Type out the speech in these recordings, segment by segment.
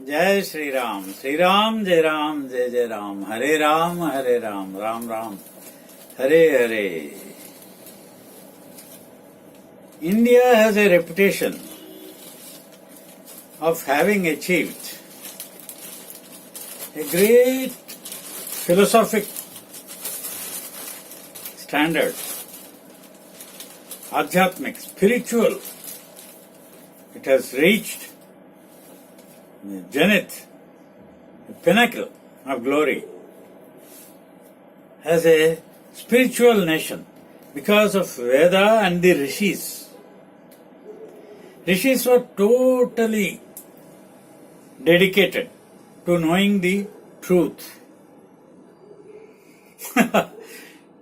Jai Shri Ram Jai Ram Jai Jai Ram Hare Ram Ram Ram Hare Hare. India has a reputation of having achieved a great philosophic standard, adhyatmic, spiritual. It has reached the zenith, the pinnacle of glory, as a spiritual nation because of Veda and the Rishis. Rishis were totally dedicated to knowing the truth.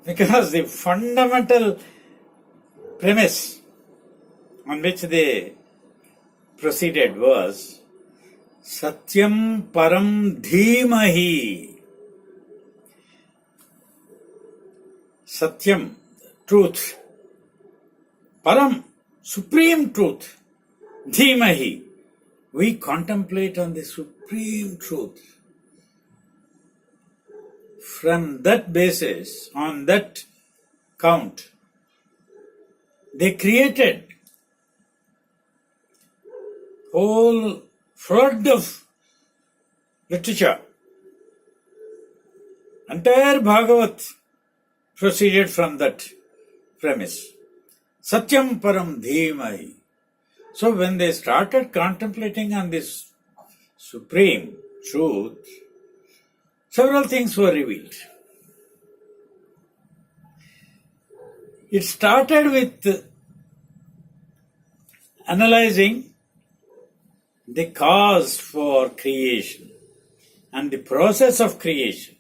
Because the fundamental premise on which they proceeded was Satyam Param Dhimahi. Satyam, truth. Param, supreme truth. Dhimahi, we contemplate on the supreme truth. From that basis, on that count, they created whole flood of literature. Entire Bhagavat proceeded from that premise. Satyam Param Dhimahi. So when they started contemplating on this supreme truth, several things were revealed. It started with analyzing the cause for creation and the process of creation.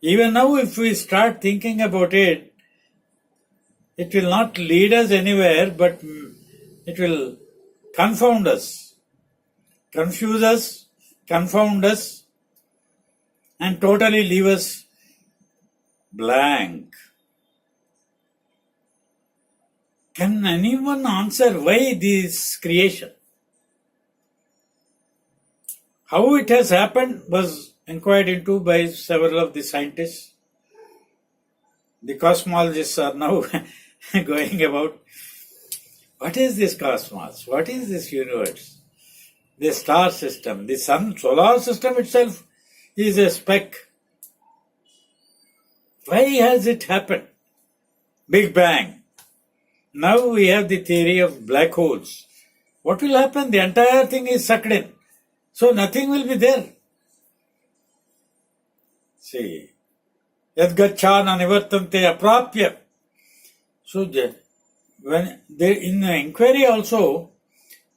Even now, if we start thinking about it, it will not lead us anywhere, but it will confound us, confuse us, confound us, and totally leave us blank. Can anyone answer why this creation? How it has happened was inquired into by several of the scientists. The cosmologists are now going about, what is this cosmos? What is this universe? The star system, the sun, solar system itself is a speck. Why has it happened? Big Bang. Now we have the theory of black holes. What will happen? The entire thing is sucked in. So nothing will be there. See, yad gacchana nivartante aprapya. So when they, in the inquiry also,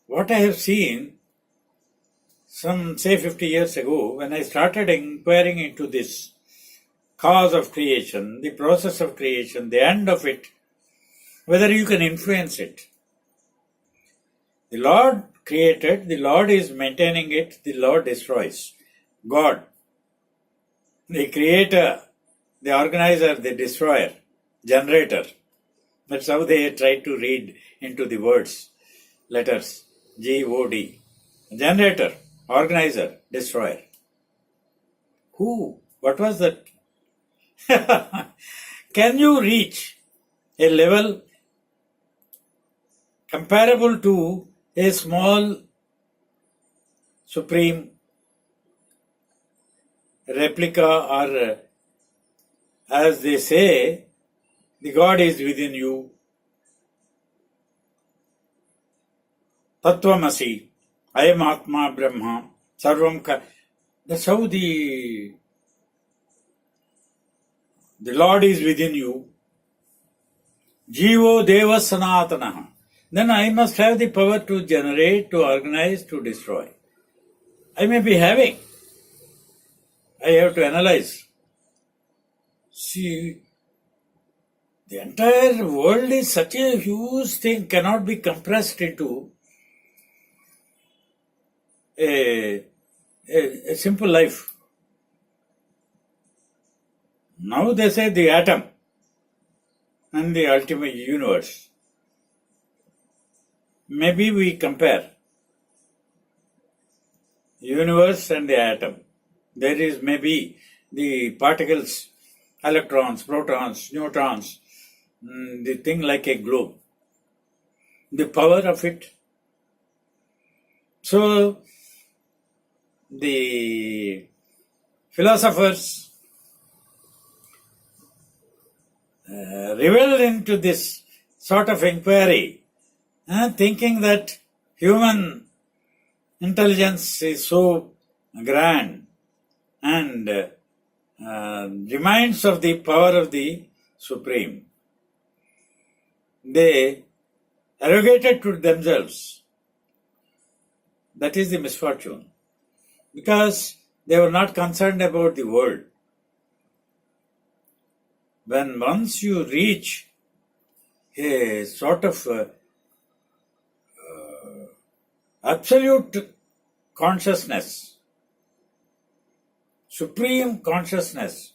what I have seen, some say 50 years ago, when I started inquiring into this cause of creation, the process of creation, the end of it, whether you can influence it. The Lord created, the Lord is maintaining it, the Lord destroys. God, the creator, the organizer, the destroyer, generator. That's how they try to read into the words, letters, G-O-D. Generator, organizer, destroyer. Who? What was that? Can you reach a level comparable to a small supreme replica, or as they say, the God is within you. Tattvamasi, Ayam Atma Brahma, Sarvam Ka. That's how the Lord is within you. Jivo Deva Sanatanaha. Then I must have the power to generate, to organize, to destroy. I may be having. I have to analyze. See, the entire world is such a huge thing, cannot be compressed into a simple life. Now they say the atom and the ultimate universe. Maybe we compare. universe and the atom. There is maybe the particles, electrons, protons, neutrons, the thing like a globe. The power of it. So, the philosophers reveled into this sort of inquiry, thinking that human intelligence is so grand and reminds of the power of the Supreme. They arrogated to themselves. That is the misfortune. Because they were not concerned about the world. When once you reach a sort of absolute consciousness, supreme consciousness,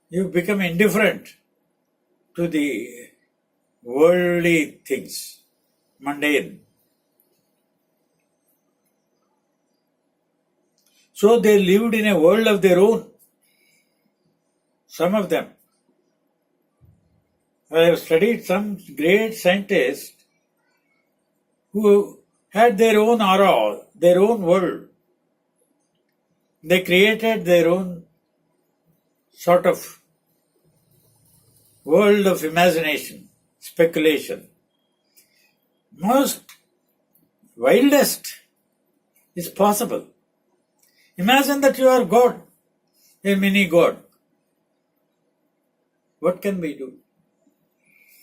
you become indifferent to the worldly things, mundane. So they lived in a world of their own. Some of them. I have studied some great scientists who had their own aura, their own world. They created their own sort of world of imagination, speculation. Most wildest is possible. Imagine that you are God, a mini God. What can we do?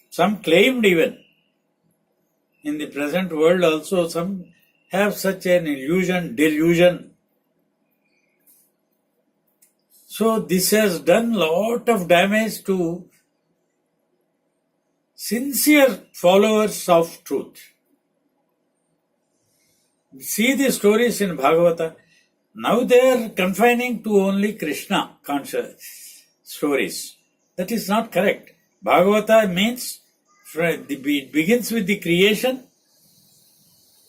Some claimed even. In the present world also, some have such an illusion, delusion. So this has done lot of damage to sincere followers of truth. See the stories in Bhagavata. Now they are confining to only Krishna conscious stories. That is not correct. Bhagavata means it begins with the creation,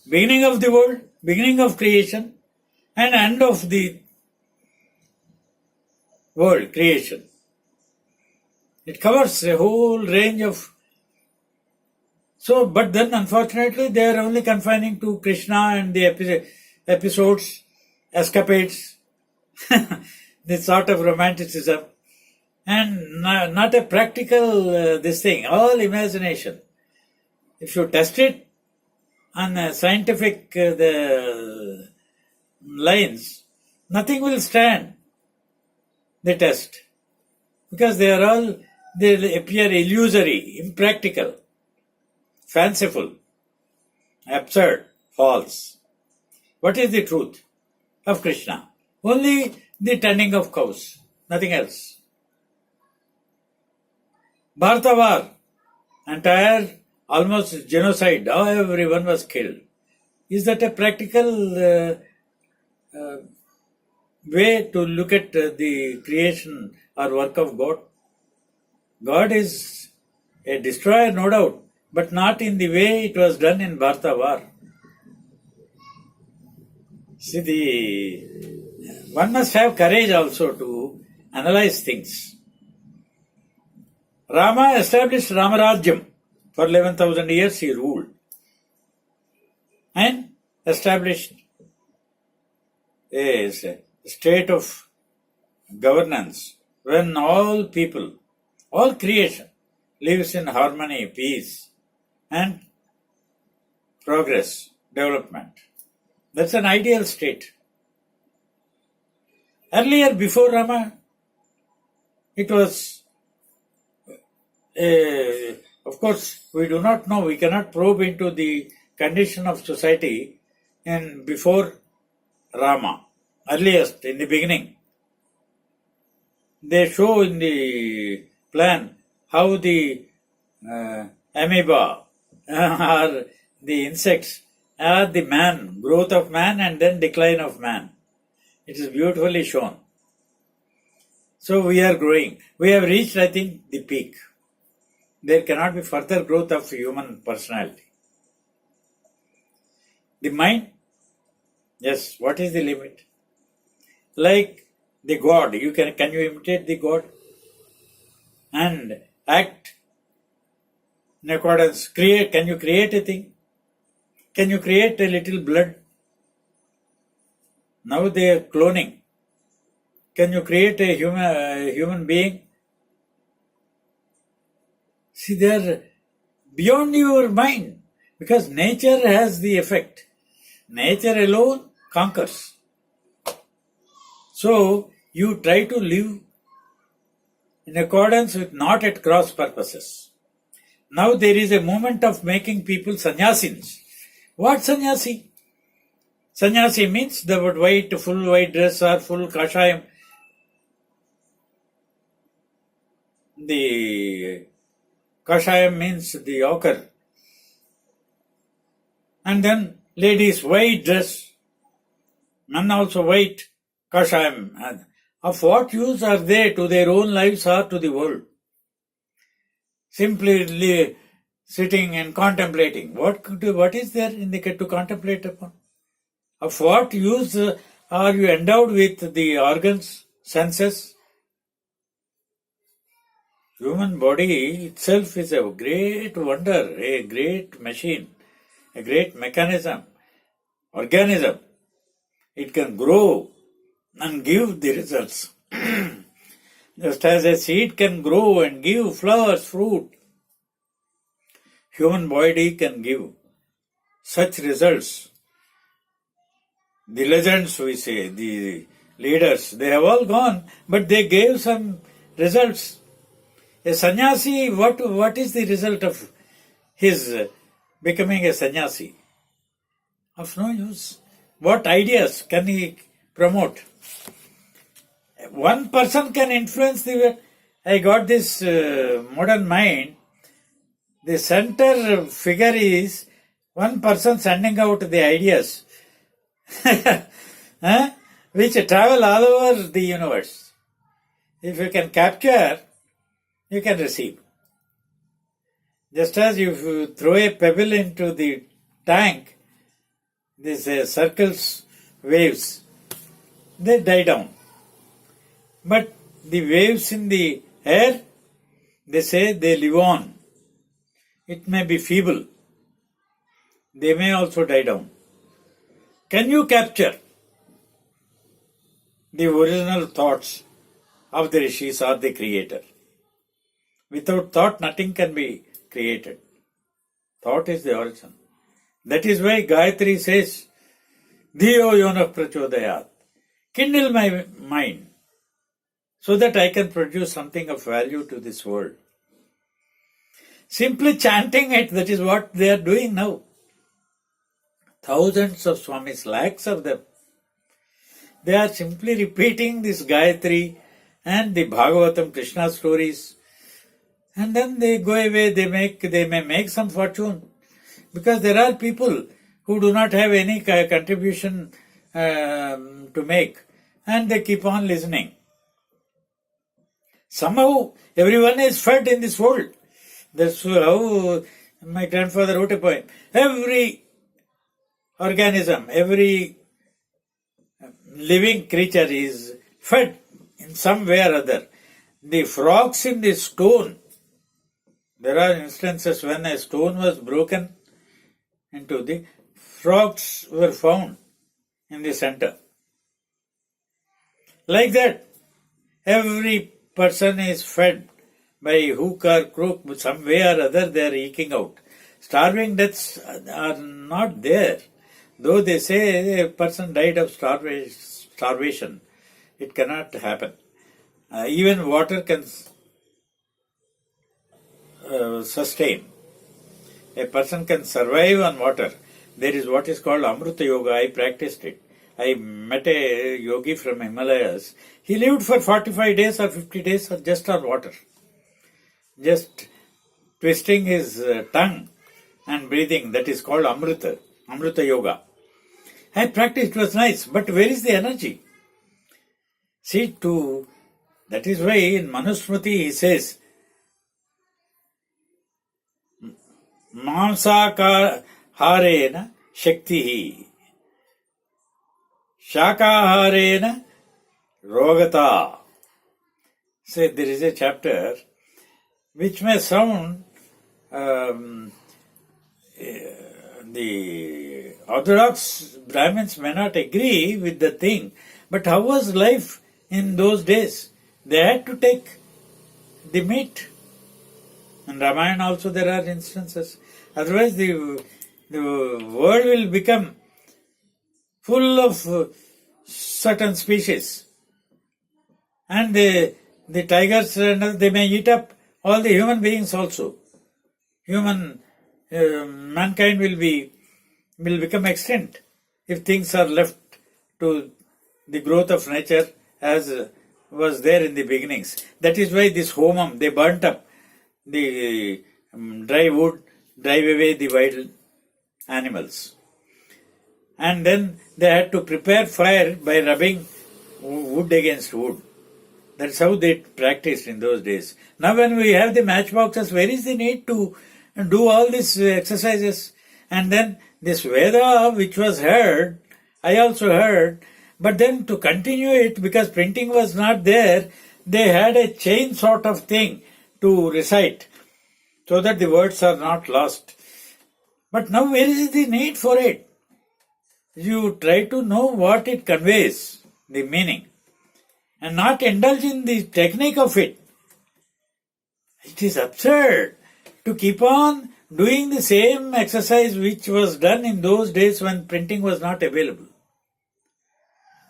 beginning of the world, beginning of creation, and end of the world creation. It covers a whole range of. So, but then unfortunately they are only confining to Krishna and the episodes, escapades, this sort of romanticism, and not a practical this thing, all imagination. If you test it on scientific the lines, nothing will stand the test, because they appear illusory, impractical, fanciful, absurd, false. What is the truth of Krishna? Only the tending of cows, nothing else. Bharata war, entire almost genocide, everyone was killed. Is that a practical way to look at the creation or work of God? God is a destroyer, no doubt, but not in the way it was done in Bharata war. See, one must have courage also to analyze things. Rama established Ramarajyam. For 11,000 years he ruled and established a state of governance when all people, all creation lives in harmony, peace and progress, development. That's an ideal state. Earlier, before Rama, it was, of course, we do not know, we cannot probe into the condition of society before Rama, earliest, in the beginning. They show in the plan how the amoeba or the insects are the man, growth of man and then decline of man. It is beautifully shown. So we are growing. We have reached, I think, the peak. There cannot be further growth of human personality. The mind, Yes, what is the limit? Like the God, can you imitate the God and act in accordance? Can you create a thing? Can you create a little blood? Now they are cloning. Can you create a human being? See, they are beyond your mind because nature has the effect. Nature alone conquers. So you try to live in accordance with not at cross purposes. Now there is a movement of making people sannyasis. What sannyasi? Sannyasi means the full white dress or full kashayam. The kashayam means the ochre. And then ladies white dress, men also white kashayam. Of what use are they to their own lives or to the world? Simply sitting and contemplating. What is there in the to contemplate upon? Of what use are you endowed with the organs, senses? Human body itself is a great wonder, a great machine, a great mechanism, organism. It can grow and give the results. Just as a seed can grow and give flowers, fruit, human body can give such results. The legends, we say, the leaders, they have all gone, but they gave some results. A sannyasi, what is the result of his becoming a sannyasi? Of no use. What ideas can he promote? One person can influence the. I got this modern mind. The center figure is one person sending out the ideas, which travel all over the universe. If you can capture, you can receive. Just as if you throw a pebble into the tank, these circles, waves, they die down. But the waves in the air, they say they live on. It may be feeble. They may also die down. Can you capture the original thoughts of the rishis or the creator? Without thought, nothing can be created. Thought is the origin. That is why Gayatri says, Dhiyo yona prachodayat. Kindle my mind so that I can produce something of value to this world. Simply chanting it, that is what they are doing now. Thousands of Swamis, lakhs of them. They are simply repeating this Gayatri and the Bhagavatam Krishna stories. And then they go away, they may make some fortune. Because there are people who do not have any contribution to make. And they keep on listening. Somehow, everyone is fed in this world. That's how my grandfather wrote a poem. Every organism, every living creature is fed in some way or other. The frogs in the stone, there are instances when a stone was broken into the frogs were found in the center. Like that, every person is fed by hook or crook, some way or other they are eking out. Starving deaths are not there. Though they say a person died of starvation, it cannot happen. Even water can sustain. A person can survive on water. There is what is called Amrita Yoga. I practiced it. I met a yogi from Himalayas. He lived for 45 days or 50 days just on water. Just twisting his tongue and breathing. That is called Amrita Yoga. I practiced, it was nice, but where is the energy? See, that is why in Manusmriti he says, Mamsaka harena shakti. Shakaharena Rogata. Say there is a chapter which may sound the Orthodox Brahmins may not agree with the thing, but how was life in those days? They had to take the meat. In Ramayana also there are instances. Otherwise the world will become full of certain species. And the tigers, they may eat up all the human beings also. Mankind will become extinct if things are left to the growth of nature as was there in the beginnings. That is why this homam, they burnt up the dry wood, drive away the wild animals. And then they had to prepare fire by rubbing wood against wood. That's how they practiced in those days. Now when we have the matchboxes, where is the need to do all these exercises? And then this Veda which was heard, I also heard, but then to continue it, because printing was not there, they had a chain sort of thing to recite so that the words are not lost. But now where is the need for it? You try to know what it conveys, the meaning, and not indulge in the technique of it. It is absurd to keep on doing the same exercise which was done in those days when printing was not available.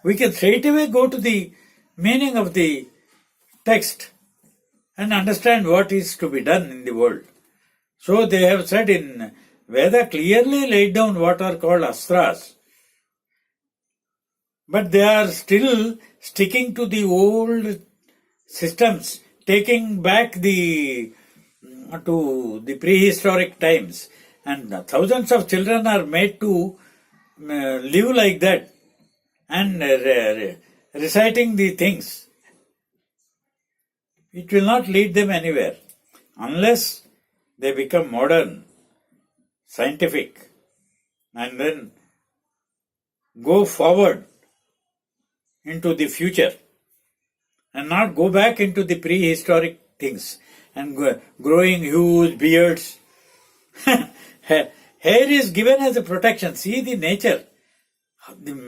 We can straight away go to the meaning of the text and understand what is to be done in the world. So they have said in Veda, clearly laid down what are called astras. But they are still sticking to the old systems, taking back to the prehistoric times. And thousands of children are made to live like that and reciting the things. It will not lead them anywhere unless they become modern, scientific, and then go forward into the future and not go back into the prehistoric things and growing huge beards. Hair is given as a protection. See the nature,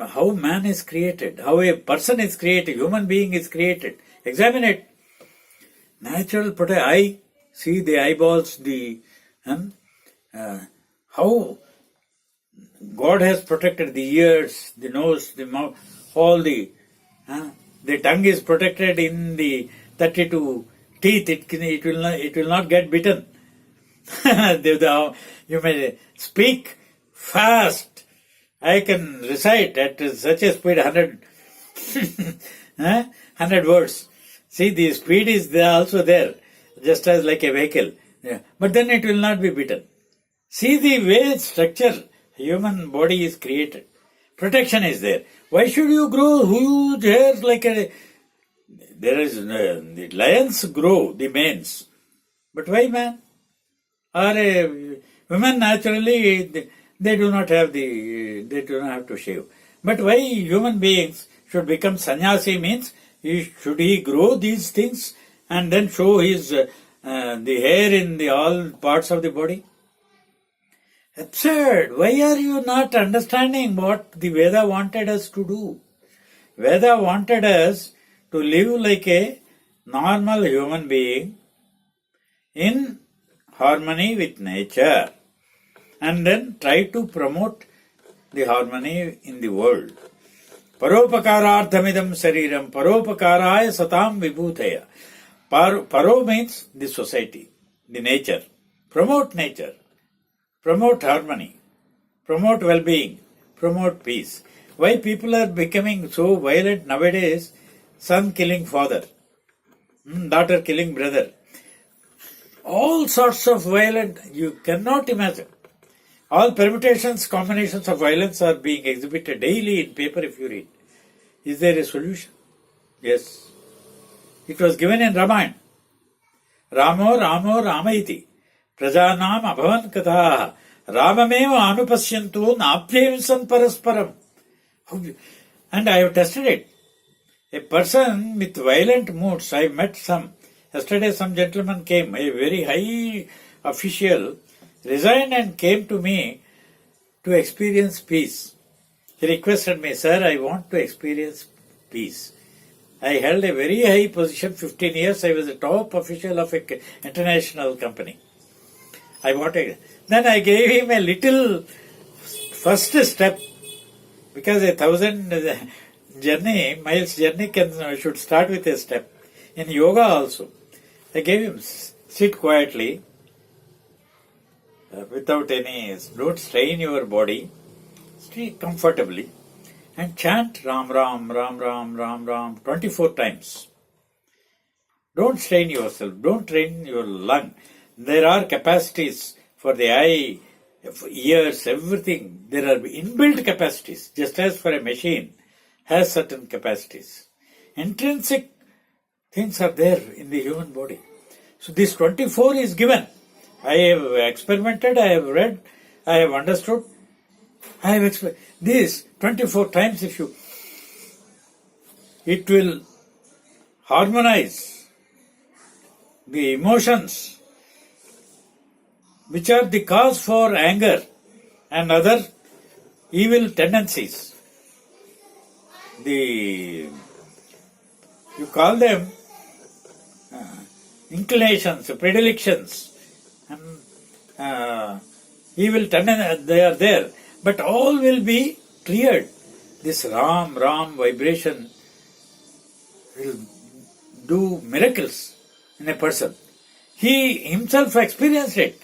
how man is created, how a person is created, human being is created. Examine it. Natural protection. Eye, see the eyeballs, how God has protected the ears, the nose, the mouth, all the tongue is protected in the 32 teeth. It will not get bitten. You may speak fast. I can recite at such a speed 100 words. See, the speed is there also there, just as like a vehicle. Yeah. But then it will not be bitten. See the way structure human body is created. Protection is there. Why should you grow huge hairs like a... There is... the lions grow, the manes. But why man? Or women naturally, they do not have to shave. But why human beings should become sannyasi means, should he grow these things and then show his the hair in all parts of the body? Absurd. Why are you not understanding what the Veda wanted us to do? Veda wanted us to live like a normal human being in harmony with nature and then try to promote the harmony in the world. Paropakararthamidam sariram paropakaraya satam vibhutaya. Paro means the society, the nature. Promote nature. Promote harmony, promote well-being, promote peace. Why people are becoming so violent nowadays? Son killing father, daughter killing brother. All sorts of violent, you cannot imagine. All permutations, combinations of violence are being exhibited daily in paper if you read. Is there a solution? Yes. It was given in Ramayana. Ramo Ramaiti. Prajanam abhavan katha ramameva anupasyantu napyemsan parasparam. And I have tested it. A person with violent moods, I met some. Yesterday some gentleman came, a very high official, resigned and came to me to experience peace. He requested me, sir, I want to experience peace. I held a very high position, 15 years. I was a top official of an international company. Then I gave him a little first step, because 1,000 miles journey should start with a step. In yoga also, I gave him sit quietly, without any, don't strain your body, sit comfortably, and chant Ram Ram, Ram Ram, Ram Ram 24 times. Don't strain yourself, don't train your lung. There are capacities for the eye, ears, everything. There are inbuilt capacities, just as for a machine has certain capacities. Intrinsic things are there in the human body. So this 24 is given. I have experimented, I have read, I have understood, I have explained. This 24 times it will harmonize the emotions which are the cause for anger and other evil tendencies. You call them inclinations, predilections, and evil tendencies, they are there. But all will be cleared. This Ram vibration will do miracles in a person. He himself experienced it.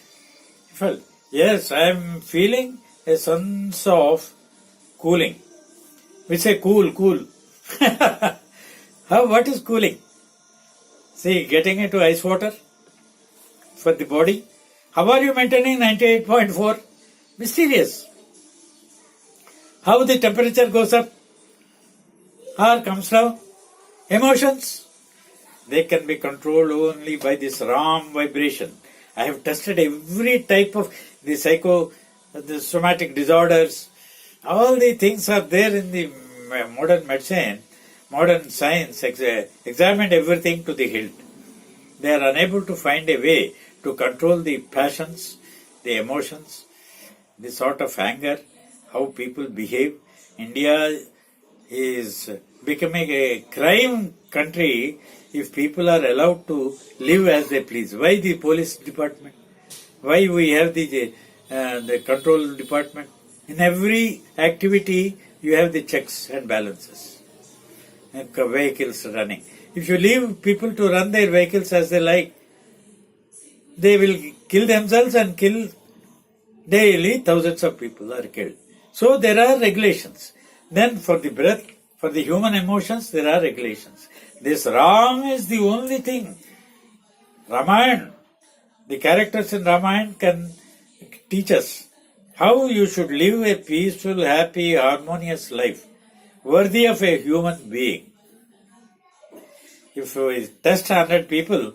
He felt, yes, I am feeling a sense of cooling. We say cool. What is cooling? See, getting into ice water for the body. How are you maintaining 98.4? Mysterious. How the temperature goes up or comes down. Emotions, they can be controlled only by this Ram vibration. I have tested every type of the somatic disorders. All the things are there in the modern medicine, modern science, examined everything to the hilt. They are unable to find a way to control the passions, the emotions, the sort of anger, how people behave. India is becoming a crime country if people are allowed to live as they please. Why the police department? Why we have the control department? In every activity you have the checks and balances. Vehicles running. If you leave people to run their vehicles as they like, they will kill themselves and kill daily thousands of people are killed. So there are regulations. Then for the breath, for the human emotions, there are regulations. This Ram is the only thing. Ramayana, the characters in Ramayana can teach us how you should live a peaceful, happy, harmonious life, worthy of a human being. If we test 100 people,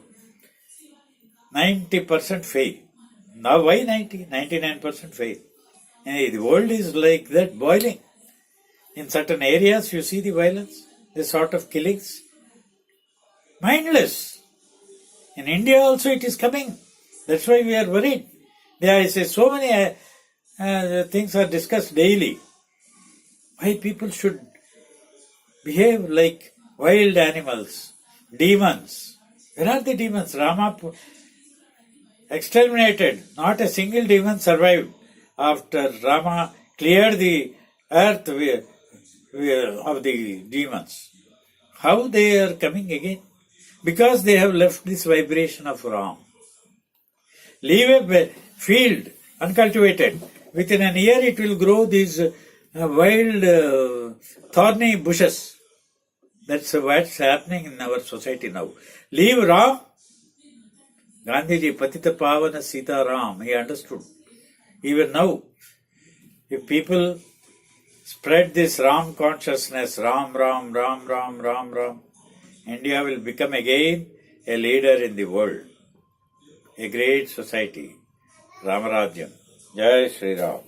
90% fail. Now why 90? 99% fail. The world is like that, boiling. In certain areas you see the violence, the sort of killings. Mindless. In India also it is coming. That's why we are worried. There is so many things are discussed daily. Why people should behave like wild animals, demons. Where are the demons? Rama exterminated. Not a single demon survived after Rama cleared the earth of the demons. How they are coming again? Because they have left this vibration of Ram. Leave a field uncultivated. Within an year it will grow these wild thorny bushes. That's what's happening in our society now. Leave Ram. Gandhiji, Patita Pavana Sita Ram, he understood. Even now, if people spread this Ram consciousness, Ram, India will become again a leader in the world, a great society. Ramarajyam. Jai Shri Ram.